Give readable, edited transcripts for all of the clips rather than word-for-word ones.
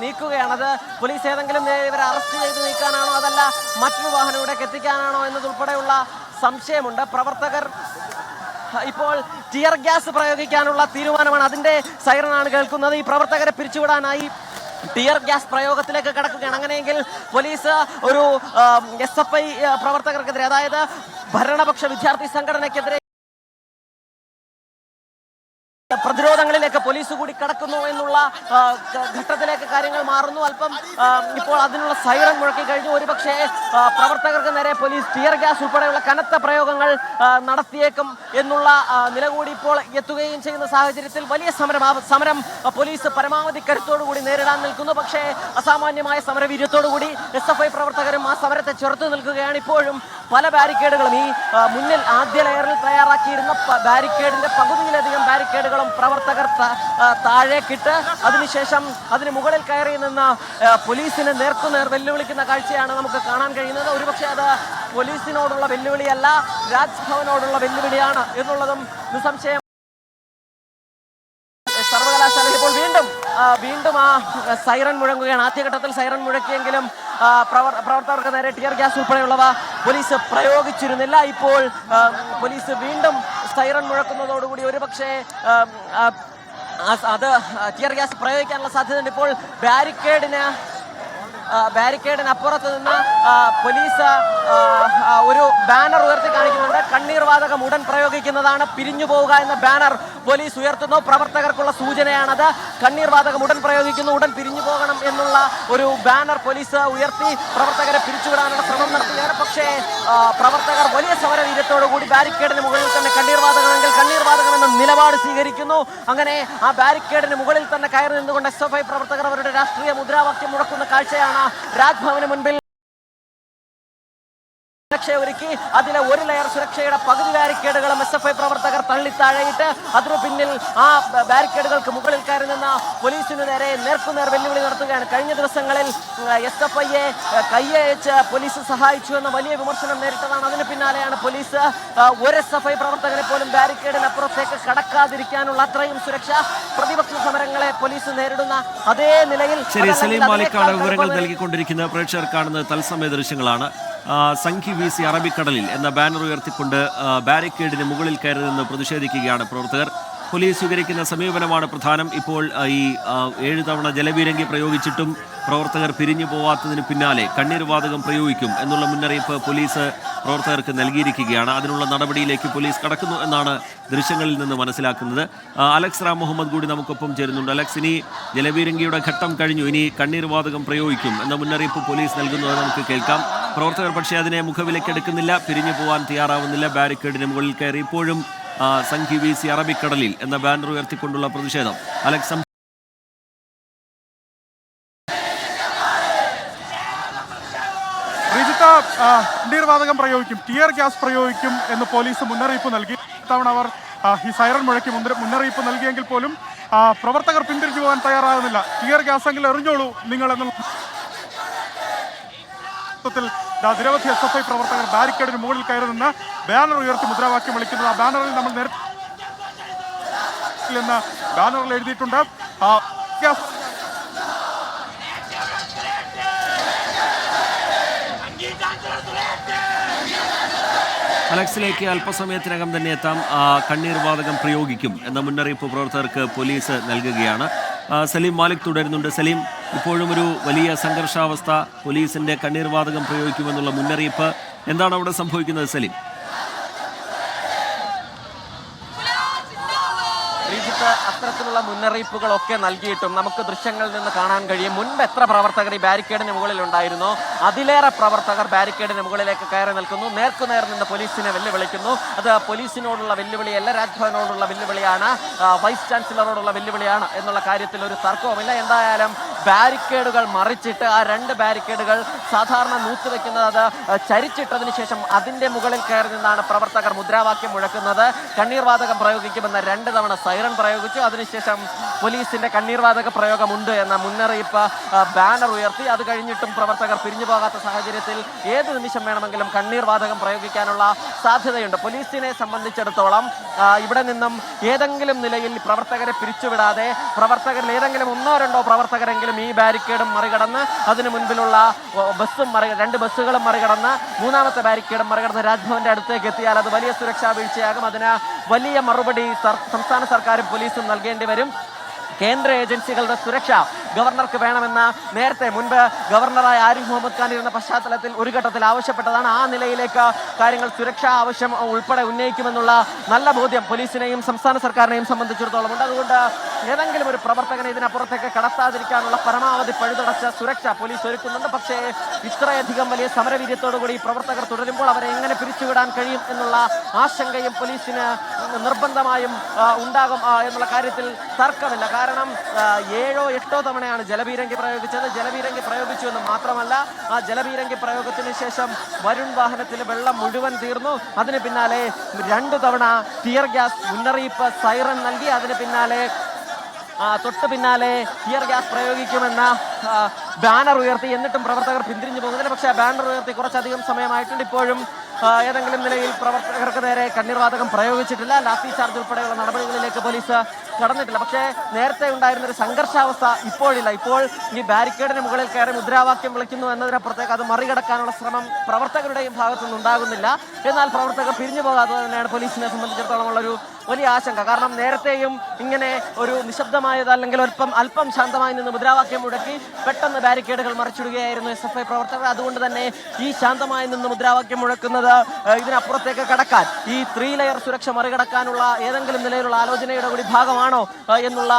നീക്കുകയാണത്. Police ഏതെങ്കിലും ഇവരെ arrest ചെയ്ത് നീക്കാനാണോ അതല്ല മറ്റൊരു വാഹനം ഇവിടേക്ക് എത്തിക്കാനാണോ എന്നതുൾപ്പെടെയുള്ള സംശയമുണ്ട്. പ്രവർത്തകർ ഇപ്പോൾ ടിയർ ഗ്യാസ് പ്രയോഗിക്കാനുള്ള തീരുമാനമാണ്, അതിൻ്റെ സൈറനാണ് കേൾക്കുന്നത്. ഈ പ്രവർത്തകരെ പിരിച്ചുവിടാനായി ടിയർ ഗ്യാസ് പ്രയോഗത്തിലേക്ക് കടക്കുകയാണ്. അങ്ങനെയെങ്കിൽ പോലീസ് ഒരു SFI പ്രവർത്തകർക്കെതിരെ, അതായത് ഭരണപക്ഷ വിദ്യാർത്ഥി സംഘടനയ്ക്കെതിരെ പ്രതിരോധങ്ങളിലേക്ക് പോലീസ് കൂടി കടക്കുന്നു എന്നുള്ള ഘട്ടത്തിലേക്ക് കാര്യങ്ങൾ മാറുന്നു. അല്പം ഇപ്പോൾ അതിനുള്ള സൈറൻ മുഴക്കി കഴിഞ്ഞു. ഒരുപക്ഷെ പ്രവർത്തകർക്ക് നേരെ പോലീസ് ടിയർ ഗ്യാസ് ഉൾപ്പെടെയുള്ള കനത്ത പ്രയോഗങ്ങൾ നടത്തിയേക്കും എന്നുള്ള നില കൂടി ഇപ്പോൾ എത്തുകയും ചെയ്യുന്ന സാഹചര്യത്തിൽ വലിയ സമരം പോലീസ് പരമാവധി കരുത്തോടുകൂടി നേരിടാൻ നിൽക്കുന്നു. പക്ഷേ അസാമാന്യമായ സമരവീര്യത്തോടുകൂടി SFI പ്രവർത്തകരും ആ സമരത്തെ ചെറുത്തു നിൽക്കുകയാണ്. ഇപ്പോഴും പല ബാരിക്കേഡുകളും ഈ മുന്നിൽ ആദ്യ ലെയറിൽ തയ്യാറാക്കിയിരുന്ന ബാരിക്കേഡിന്റെ പകുതിയിലധികം ബാരിക്കേഡുകളും പ്രവർത്തകർ താഴേക്കിട്ട് അതിനുശേഷം അതിന് മുകളിൽ കയറി നിന്ന് പോലീസിന് നേർക്കുനേർ വെല്ലുവിളിക്കുന്ന കാഴ്ചയാണ് നമുക്ക് കാണാൻ കഴിയുന്നത്. ഒരുപക്ഷെ അത് പോലീസിനോടുള്ള വെല്ലുവിളിയല്ല, രാജ്ഭവനോടുള്ള വെല്ലുവിളിയാണ് എന്നുള്ളതും നിസ്സംശയം. സർവകലാശാല ഇപ്പോൾ വീണ്ടും ആ സൈറൻ മുഴങ്ങുകയാണ്. ആദ്യഘട്ടത്തിൽ സൈറൻ മുഴക്കിയെങ്കിലും പ്രവർത്തകർക്ക് നേരെ ടിയർ ഗ്യാസ് ഉൾപ്പെടെയുള്ളവ പോലീസ് പ്രയോഗിച്ചിരുന്നില്ല. ഇപ്പോൾ പോലീസ് വീണ്ടും സൈറൻ മുഴക്കുന്നതോടുകൂടി ഒരുപക്ഷെ അത് ടിയർ ഗ്യാസ് പ്രയോഗിക്കാനുള്ള സാധ്യതയുണ്ട്. ഇപ്പോൾ ബാരിക്കേഡിന് അപ്പുറത്ത് നിന്ന് പോലീസ് ഒരു ബാനർ ഉയർത്തി കാണിക്കുന്നുണ്ട്. കണ്ണീർ വാതകം ഉടൻ പ്രയോഗിക്കുന്നതാണ്, പിരിഞ്ഞു പോവുക എന്ന ബാനർ പോലീസ് ഉയർത്തുന്നു. പ്രവർത്തകർക്കുള്ള സൂചനയാണത്. കണ്ണീർ വാതകം ഉടൻ പ്രയോഗിക്കുന്നു, ഉടൻ പിരിഞ്ഞു പോകണം എന്നുള്ള ഒരു ബാനർ പോലീസ് ഉയർത്തി പ്രവർത്തകരെ പിരിച്ചുവിടാനുള്ള ശ്രമം നടത്തുകയാണ്. പക്ഷേ പ്രവർത്തകർ വലിയ സമരവീര്യത്തോടുകൂടി ബാരിക്കേഡിന് മുകളിൽ തന്നെ കണ്ണീർ വാതകമെങ്കിൽ കണ്ണീർ വാതകം എന്ന നിലപാട് സ്വീകരിക്കുന്നു. അങ്ങനെ ആ ബാരിക്കേഡിന് മുകളിൽ തന്നെ കയറി നിന്നുകൊണ്ട് SFI പ്രവർത്തകർ അവരുടെ രാഷ്ട്രീയ മുദ്രാവാക്യം മുഴക്കുന്ന കാഴ്ചയാണ് രാജ്ഭവന് മുൻപിൽ. സുരക്ഷ ഒരുക്കി അതിലെ ഒരു ലെയർ സുരക്ഷയുടെ പകുതി ബാരിക്കേഡുകളും SFI പ്രവർത്തകർ തള്ളിത്താഴയിട്ട് അതിനു പിന്നിൽ ആ ബാരിക്കേഡുകൾക്ക് മുകളിൽ കയറി നിന്ന് പോലീസിന് നേരെ നേർക്കുനേർ വെല്ലുവിളി നടത്തുകയാണ്. കഴിഞ്ഞ ദിവസങ്ങളിൽ SFIയെ കയ്യയച്ച് പോലീസ് സഹായിച്ചു എന്ന വലിയ വിമർശനം നേരിട്ടതാണ്. അതിന് പിന്നാലെയാണ് പോലീസ് ഒരു SFI പ്രവർത്തകരെ പോലും ബാരിക്കേഡിനപ്പുറത്തേക്ക് കടക്കാതിരിക്കാനുള്ള അത്രയും സുരക്ഷ പ്രതിപക്ഷ സമരങ്ങളെ പോലീസ് നേരിടുന്ന അതേ നിലയിൽ. സലീം മാലിക്കാണ് വിവരങ്ങൾ നൽകിക്കൊണ്ടിരിക്കുന്ന. പ്രേക്ഷകർ കാണുന്നത് തത്സമയ ദൃശ്യങ്ങളാണ്. സംഘി വീസി അറബിക്കടലിൽ എന്ന ബാനർ ഉയർത്തിക്കൊണ്ട് ബാരിക്കേഡിന് മുകളിൽ കയറി നിന്ന് പ്രതിഷേധിക്കുകയാണ് പ്രവർത്തകർ. പോലീസ് സ്വീകരിക്കുന്ന സമീപനമാണ് പ്രധാനം. ഇപ്പോൾ ഈ 7 തവണ ജലപീരങ്കി പ്രയോഗിച്ചിട്ടും പ്രവർത്തകർ പിരിഞ്ഞു പോവാത്തതിന് പിന്നാലെ കണ്ണീർ വാതകം പ്രയോഗിക്കും എന്നുള്ള മുന്നറിയിപ്പ് പോലീസ് പ്രവർത്തകർക്ക് നൽകിയിരിക്കുകയാണ്. അതിനുള്ള നടപടിയിലേക്ക് പോലീസ് കടക്കുന്നു എന്നാണ് ദൃശ്യങ്ങളിൽ നിന്ന് മനസ്സിലാക്കുന്നത്. അലക്സ് റാം മുഹമ്മദ് കൂടി നമുക്കൊപ്പം ചേരുന്നുണ്ട്. അലക്സ്, ഇനി ജലപീരങ്കിയുടെ ഘട്ടം കഴിഞ്ഞു, ഇനി കണ്ണീർ വാതകം പ്രയോഗിക്കും എന്ന മുന്നറിയിപ്പ് പോലീസ് നൽകുന്നത് നമുക്ക് കേൾക്കാം. പ്രവർത്തകർ പക്ഷേ അതിനെ മുഖവിലക്കെടുക്കുന്നില്ല, പിരിഞ്ഞു പോകാൻ തയ്യാറാവുന്നില്ല. ബാരിക്കേഡിന് മുകളിൽ കയറി ഇപ്പോഴും സംഘി വീസി അറബിക്കടലിൽ എന്ന ബാനർ ഉയർത്തിക്കൊണ്ടുള്ള പ്രതിഷേധം. അലക്സ്, കണ്ണീർ വാതകം പ്രയോഗിക്കും, ടിയർ ഗ്യാസ് പ്രയോഗിക്കും എന്ന് പോലീസ് മുന്നറിയിപ്പ് നൽകി. ഇത്തവണ അവർ ഈ സൈറൻ മുഴക്കി മുന്നറിയിപ്പ് നൽകിയെങ്കിൽ പോലും പ്രവർത്തകർ പിന്തിരിഞ്ഞു പോകാൻ തയ്യാറാകുന്നില്ല. ടിയർ ഗ്യാസ് എങ്കിൽ എറിഞ്ഞോളൂ നിങ്ങൾ എന്നുള്ള നിരവധി SFI പ്രവർത്തകർ ബാരിക്കേഡിന് മുകളിൽ കയറി നിന്ന് ബാനർ ഉയർത്തി മുദ്രാവാക്യം വിളിക്കുന്നത്. ആ ബാനറിൽ നമ്മൾ നേരത്തെ ബാനറിൽ എഴുതിയിട്ടുണ്ട് അലക്സിലേക്ക് അല്പസമയത്തിനകം തന്നെ എത്താം. കണ്ണീർ വാതകം പ്രയോഗിക്കും എന്ന മുന്നറിയിപ്പ് പ്രവർത്തകർക്ക് പോലീസ് നൽകുകയാണ്. സലീം മാലിക് തുടരുന്നുണ്ട്. സലീം, ഇപ്പോഴും ഒരു വലിയ സംഘർഷാവസ്ഥ, പോലീസിന്റെ കണ്ണീർ വാതകം പ്രയോഗിക്കുമെന്നുള്ള മുന്നറിയിപ്പ്, എന്താണ് അവിടെ സംഭവിക്കുന്നത് സലീം? അത്തരത്തിലുള്ള മുന്നറിയിപ്പുകളൊക്കെ നൽകിയിട്ടും നമുക്ക് ദൃശ്യങ്ങളിൽ നിന്ന് കാണാൻ കഴിയും മുൻപ് എത്ര പ്രവർത്തകർ ഈ ബാരിക്കേഡിന് മുകളിൽ ഉണ്ടായിരുന്നു, അതിലേറെ പ്രവർത്തകർ ബാരിക്കേഡിന് മുകളിലേക്ക് കയറി നിൽക്കുന്നു. നേർക്കുനേർ നിന്ന് പോലീസിനെ വെല്ലുവിളിക്കുന്നു. അത് പോലീസിനോടുള്ള വെല്ലുവിളിയല്ല, രാജ്ഭവനോടുള്ള വെല്ലുവിളിയാണ്, വൈസ് ചാൻസലറോടുള്ള വെല്ലുവിളിയാണ് എന്നുള്ള കാര്യത്തിൽ ഒരു തർക്കവുമില്ല. എന്തായാലും ബാരിക്കേഡുകൾ മറിച്ചിട്ട് ആ 2 ബാരിക്കേഡുകൾ സാധാരണ നൂത്തുവെക്കുന്നത് അത് ചരിച്ചിട്ടതിന് ശേഷം അതിൻ്റെ മുകളിൽ കയറി നിന്നാണ് പ്രവർത്തകർ മുദ്രാവാക്യം മുഴക്കുന്നത്. കണ്ണീർ വാതകം പ്രയോഗിക്കുമെന്ന 2 തവണ സൈറൻ പ്രയോഗിച്ചു. അതിനുശേഷം ശേഷം പോലീസിന്റെ കണ്ണീർവാതക പ്രയോഗമുണ്ട് എന്ന മുന്നറിയിപ്പ് ബാനർ ഉയർത്തി. അത് കഴിഞ്ഞിട്ടും പ്രവർത്തകർ പിരിഞ്ഞു പോകാത്ത സാഹചര്യത്തിൽ ഏത് നിമിഷം വേണമെങ്കിലും കണ്ണീർവാതകം പ്രയോഗിക്കാനുള്ള സാധ്യതയുണ്ട്. പോലീസിനെ സംബന്ധിച്ചിടത്തോളം ഇവിടെ നിന്നും ഏതെങ്കിലും നിലയിൽ പ്രവർത്തകരെ പിരിച്ചുവിടാതെ പ്രവർത്തകരിൽ ഏതെങ്കിലും 1-2 പ്രവർത്തകരെങ്കിലും ഈ ബാരിക്കേഡും മറികടന്ന് അതിന് മുൻപിലുള്ള രണ്ട് ബസ്സുകളും മറികടന്ന് 3ാമത്തെ ബാരിക്കേഡും മറികടന്ന് രാജ്ഭവന്റെ അടുത്തേക്ക് എത്തിയാൽ അത് വലിയ സുരക്ഷാ വീഴ്ചയാകും. അതിന് വലിയ മറുപടി സംസ്ഥാന സർക്കാരും പോലീസും നൽകേണ്ടി വരും. കേന്ദ്ര ഏജൻസികളുടെ സുരക്ഷ ഗവർണർക്ക് വേണമെന്ന നേരത്തെ മുൻപ് ഗവർണറായ ആരിഫ് മുഹമ്മദ് ഖാൻ ഇരുന്ന പശ്ചാത്തലത്തിൽ ഒരു ഘട്ടത്തിൽ ആവശ്യപ്പെട്ടതാണ്. ആ നിലയിലേക്ക് കാര്യങ്ങൾ സുരക്ഷാ ആവശ്യം ഉൾപ്പെടെ ഉന്നയിക്കുമെന്നുള്ള നല്ല ബോധ്യം പോലീസിനെയും സംസ്ഥാന സർക്കാരിനെയും സംബന്ധിച്ചിടത്തോളം ഉണ്ട്. അതുകൊണ്ട് ഏതെങ്കിലും ഒരു പ്രവർത്തകനെ ഇതിനപ്പുറത്തേക്ക് കടത്താതിരിക്കാനുള്ള പരമാവധി പഴുതടച്ച സുരക്ഷ പോലീസ് ഒരുക്കുന്നുണ്ട്. പക്ഷേ ഇത്രയധികം വലിയ സമരവീര്യത്തോടുകൂടി പ്രവർത്തകർ തുടരുമ്പോൾ അവരെ എങ്ങനെ പിരിച്ചുവിടാൻ കഴിയും എന്നുള്ള ആശങ്കയും പോലീസിന് നിർബന്ധമായും ഉണ്ടാകും എന്നുള്ള കാര്യത്തിൽ തർക്കമില്ല. കാരണം 7 or 8 തവണയാണ് ജലപീരങ്കി പ്രയോഗിച്ചത്. ജലപീരങ്കി പ്രയോഗിച്ചു എന്ന് മാത്രമല്ല, ആ ജലപീരങ്കി പ്രയോഗത്തിന് ശേഷം വരുൺ വാഹനത്തിൽ വെള്ളം മുഴുവൻ തീർന്നു. അതിന് പിന്നാലെ 2 തവണ ടിയർ ഗ്യാസ് മുന്നറിയിപ്പ് സൈറൻ നൽകി. അതിന് പിന്നാലെ തൊട്ട് പിന്നാലെ ടിയർ ഗ്യാസ് പ്രയോഗിക്കുമെന്ന ബാനർ ഉയർത്തി. എന്നിട്ടും പ്രവർത്തകർ പിന്തിരിഞ്ഞു പോകുന്നില്ല. പക്ഷേ ബാനർ ഉയർത്തി കുറച്ചധികം സമയമായിട്ടുണ്ട്. ഇപ്പോഴും ഏതെങ്കിലും നിലയിൽ പ്രവർത്തകർക്ക് നേരെ കണ്ണീർവാതകം പ്രയോഗിച്ചിട്ടില്ല. ലാത്തി ചാർജ് ഉൾപ്പെടെയുള്ള നടപടികളിലേക്ക് പോലീസ് കടന്നിട്ടില്ല. പക്ഷേ നേരത്തെ ഉണ്ടായിരുന്നൊരു സംഘർഷാവസ്ഥ ഇപ്പോഴില്ല. ഇപ്പോൾ ഈ ബാരിക്കേഡിന് മുകളിൽ കയറി മുദ്രാവാക്യം വിളിക്കുന്നു എന്നതിനപ്പുറത്തേക്ക് അത് മറികടക്കാനുള്ള ശ്രമം പ്രവർത്തകരുടെയും ഭാഗത്തുനിന്ന് ഉണ്ടാകുന്നില്ല. എന്നാൽ പ്രവർത്തകർ പിരിഞ്ഞു പോകാതെ തന്നെയാണ് പോലീസിനെ സംബന്ധിച്ചിടത്തോളം ഉള്ളൊരു വലിയ ആശങ്ക. കാരണം നേരത്തെയും ഇങ്ങനെ ഒരു നിശബ്ദമായത് അല്ലെങ്കിൽ അല്പം ശാന്തമായി നിന്ന് മുദ്രാവാക്യം മുടക്കി പെട്ടെന്ന് ബാരിക്കേഡുകൾ മറിച്ചിടുകയായിരുന്നു SFI പ്രവർത്തകർ. അതുകൊണ്ട് തന്നെ ഈ ശാന്തമായി നിന്ന് മുദ്രാവാക്യം മുഴക്കുന്നത് ഇതിനപ്പുറത്തേക്ക് കടക്കാൻ, ഈ 3 ലെയർ സുരക്ഷ മറികടക്കാനുള്ള ഏതെങ്കിലും നിലയിലുള്ള ആലോചനയുടെ കൂടി ഭാഗമാണോ എന്നുള്ള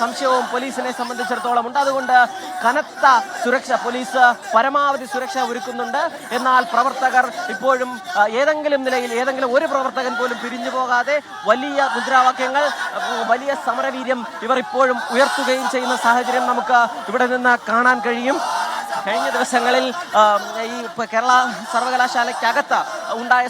സംശയവും പോലീസിനെ സംബന്ധിച്ചിടത്തോളം ഉണ്ട്. അതുകൊണ്ട് കനത്ത സുരക്ഷ പോലീസ് പരമാവധി സുരക്ഷ ഒരുക്കുന്നുണ്ട്. എന്നാൽ പ്രവർത്തകർ ഇപ്പോഴും ഏതെങ്കിലും നിലയിൽ ഏതെങ്കിലും ഒരു പ്രവർത്തകൻ പോലും പിരിഞ്ഞു പോകാതെ വലിയ മുദ്രാവാക്യങ്ങൾ, വലിയ സമരവീര്യം ഇവർ ഇപ്പോഴും ഉയർത്തുകയും ചെയ്യുന്ന സാഹചര്യം നമുക്ക് ഇവിടെ നിന്ന് കാണാൻ കഴിയും. കഴിഞ്ഞ ദിവസങ്ങളിൽ ഈ കേരള സർവകലാശാലയ്ക്കകത്ത് ഉണ്ടായ